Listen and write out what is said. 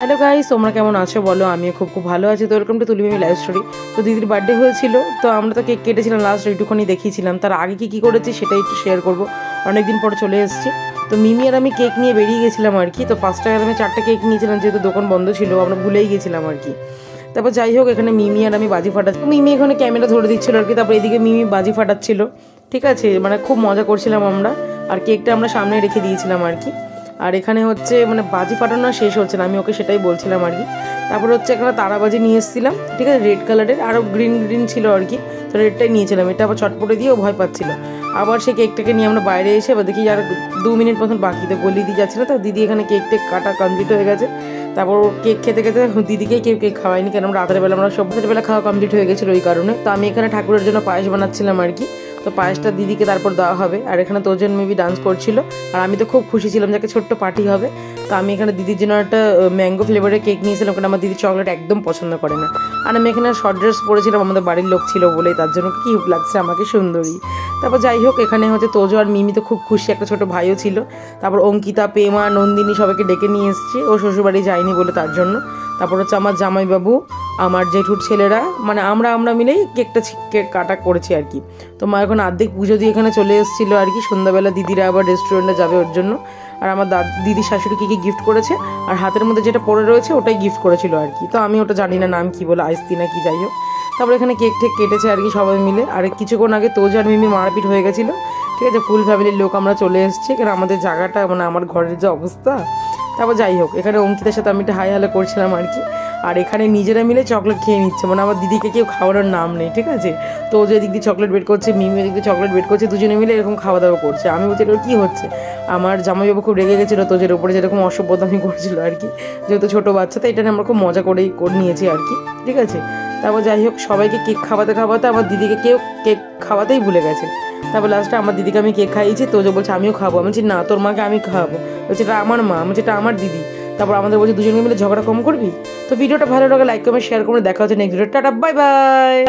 Hello guys, তোমরা কেমন আছো বলো? আমিও খুব ভালো আছি। তো ওয়েলকাম টু তুলি মিমি লাইভ স্টোরি। তো দিদির বার্থডে হয়েছিল, তো আমরা তো কেক কেটেছিলাম, লাস্ট ওইটুকুনি দেখিয়েছিলাম। তার আগে কী করেছি সেটাই একটু শেয়ার করবো। অনেকদিন পরে চলে এসেছি। তো মিমি আর আমি কেক নিয়ে বেরিয়ে গেছিলাম আর কি। তো 5 টাকার আমি 4টা কেক নিয়েছিলাম, যেহেতু দোকান বন্ধ ছিল, আমরা ভুলেই গেছিলাম আর কি। তারপর যাই হোক, এখানে মিমি আর আমি বাজি ফাটাচ্ছি। মিমি এখানে ক্যামেরা ধরে দিচ্ছিল আর কি। তারপর এদিকে মিমি বাজি ফাটাচ্ছিল, ঠিক আছে। মানে খুব মজা করছিলাম আমরা। আর কেকটা আমরা সামনে রেখে দিয়েছিলাম আর কি। আর এখানে হচ্ছে মানে বাজি ফাটানো শেষ হচ্ছে না, আমি ওকে সেটাই বলছিলাম আর কি। তারপর হচ্ছে একটা তারাবাজি নিয়ে এসেছিলাম, ঠিক আছে, রেড কালারের, আরও গ্রিন ছিল আর কি। তো রেডটাই নিয়েছিলাম, এটা আবার চটপটে দিয়েও ভয় পাচ্ছিল। আবার সেই কেকটাকে নিয়ে আমরা বাইরে এসে এবার দেখি আর 2 মিনিট মতন বাকি, তো গলি দিয়ে যাচ্ছিলো। তো দিদি এখানে কেক কাটা কমপ্লিট হয়ে গেছে। তারপর কেক খেতে খেতে দিদিকেই কেক খাওয়াইনি, কেন রাতের বেলা আমরা সব বেলা খাওয়া কমপ্লিট হয়ে গেছিলো ওই কারণে। তো আমি এখানে ঠাকুরের জন্য পায়েস বানাচ্ছিলাম আর কি। তো পায়েসটা দিদিকে তারপর দেওয়া হবে। আর এখানে তোজন মেবি ডান্স করছিল, আর আমি তো খুব খুশি ছিলাম যাকে ছোট্ট পার্টি হবে। তো আমি এখানে দিদির জন্য একটা ম্যাঙ্গো ফ্লেভারের কেক নিয়েছিলাম, কারণ আমার দিদি চকলেট একদম পছন্দ করে না। আর আমি এখানে শর্ট ড্রেস পরেছিলাম, আমাদের বাড়ির লোক ছিল বলেই, তার জন্য কিউট লাগছে আমাকে, সুন্দরী। তারপর যাই হোক, এখানে হচ্ছে তোজো আর মিমি তো খুব খুশি, একটা ছোটো ভাইও ছিল। তারপর অঙ্কিতা, পেমা, নন্দিনী সবাইকে ডেকে নিয়ে এসেছি, ও শ্বশুরবাড়ি যায়নি বলে তার জন্য। তারপর হচ্ছে আমার জামাইবাবু, আমার জেঠুর ছেলেরা, মানে আমরা মিলেই কেক কাটা করেছি আর কি। তো মা এখন অর্ধেক পুজো দিয়ে এখানে চলে এসেছিলো আর কি। সন্ধ্যাবেলা দিদিরা আবার রেস্টুরেন্টে যাবে ওর জন্য। আর আমার দিদির শাশুড়ি কী গিফট করেছে, আর হাতের মধ্যে যেটা পড়ে রয়েছে ওটাই গিফট করেছিল আর কি। তো আমি ওটা জানি না নাম কী বলে, আইসতি না কি, যাই হোক। তারপর এখানে কেক কেটেছে আর কি সবাই মিলে। আর কিছুক্ষণ আগে তোজ আর মিমি মারপিট হয়ে গেছিলো, ঠিক আছে। ফুল ফ্যামিলির লোক আমরা চলে এসেছি, কারণ আমাদের জায়গাটা মানে আমার ঘরের যে অবস্থা। তারপর যাই হোক, এখানে অঙ্কিতার সাথে আমি একটা হাই হ্যালো করছিলাম আর কি। আর এখানে নিজেরা মিলে চকলেট খেয়ে নিচ্ছে, মানে আমার দিদিকে কেউ খাওয়ানোর নাম নেই, ঠিক আছে। তো ও যে দিক দিয়ে চকলেট বের করছে, মিমি দিক দিয়ে চকলেট বের করছে, দুজনে মিলে এরকম খাওয়া দাওয়া করছে। আমি বলছি এটা কী হচ্ছে। আমার জামাইবাবু খুব রেগে গেছিলো তোজের ওপরে, যেরকম অসভ্যতামি করছিল আর কি। যেহেতু ছোটো বাচ্চা, তো এটা আমরা খুব মজা করেই করে নিয়েছি আর কি, ঠিক আছে। তারপর যাই হোক, সবাইকে কেক খাওয়াতে আমার দিদিকে কেউ কেক খাওয়াতেই ভুলে গেছে। তারপর লাস্টে আমার দিদিকে আমি কেক খাইয়েছি, তোজো বলছে আমিও খাবো। আমি বলছি না, তোর মাকে আমি খাওয়াবো। বলছে এটা আমার মা, আমি বলছি এটা আমার দিদি। তারপর আমাদের বলছে দুজনে মিলে ঝগড়া কম করবি। তো ভিডিওটা ভালো লাগে লাইক কমেন্ট শেয়ার করে দেখা হচ্ছে next video. Tata, bye bye.